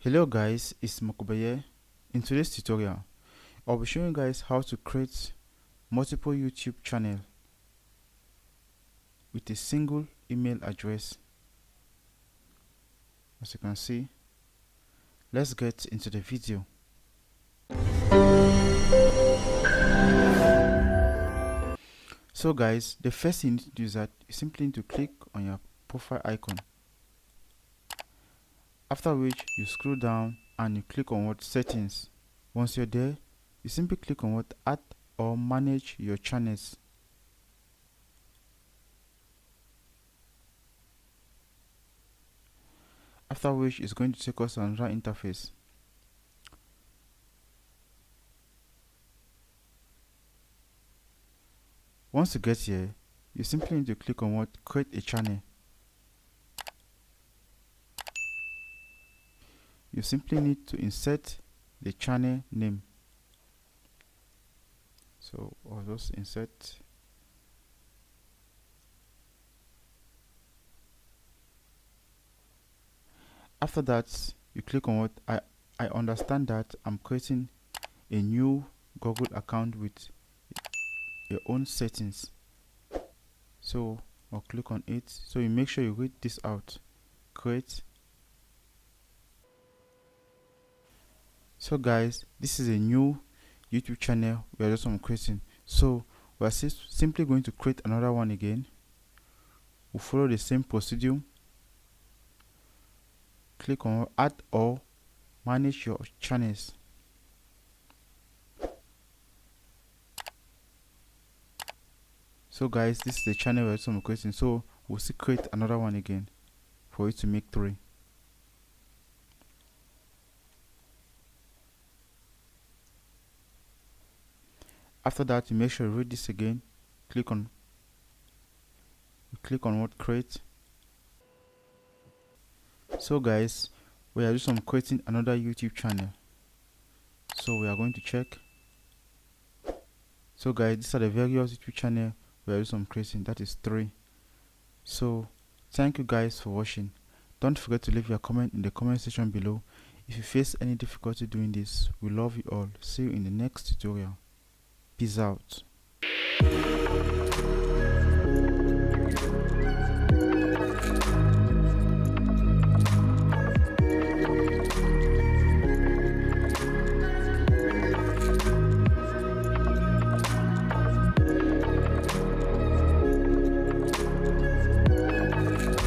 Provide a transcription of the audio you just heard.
Hello guys, it's Mokubaye. In today's tutorial, I'll be showing you guys how to create multiple YouTube channels with a single email address. As you can see, let's get into the video. So guys, the first thing you need to do is that you simply need to click on your profile icon. After which, you scroll down and you click on what settings. Once you're there, you simply click on what add or manage your channels. After which, it's going to take us on another interface. Once you get here, you simply need to click on what create a channel. You simply need to insert the channel name. So I'll just insert. After that, you click on what I understand that I'm creating a new Google account with your own settings. So I'll click on it. So you make sure you read this out. Create. So guys, this is a new YouTube channel we are just creating. So we are simply going to create another one again. We'll follow the same procedure. Click on add or manage your channels. So guys, this is the channel we're just creating. So we'll still create another one again for it to make 3. After that, you make sure you read this again. Click on what create. So guys, we are just creating another YouTube channel. So we are going to check. So guys, these are the various YouTube channel we are just creating. That is 3. So thank you guys for watching. Don't forget to leave your comment in the comment section below. If you face any difficulty doing this, we love you all. See you in the next tutorial. Peace out.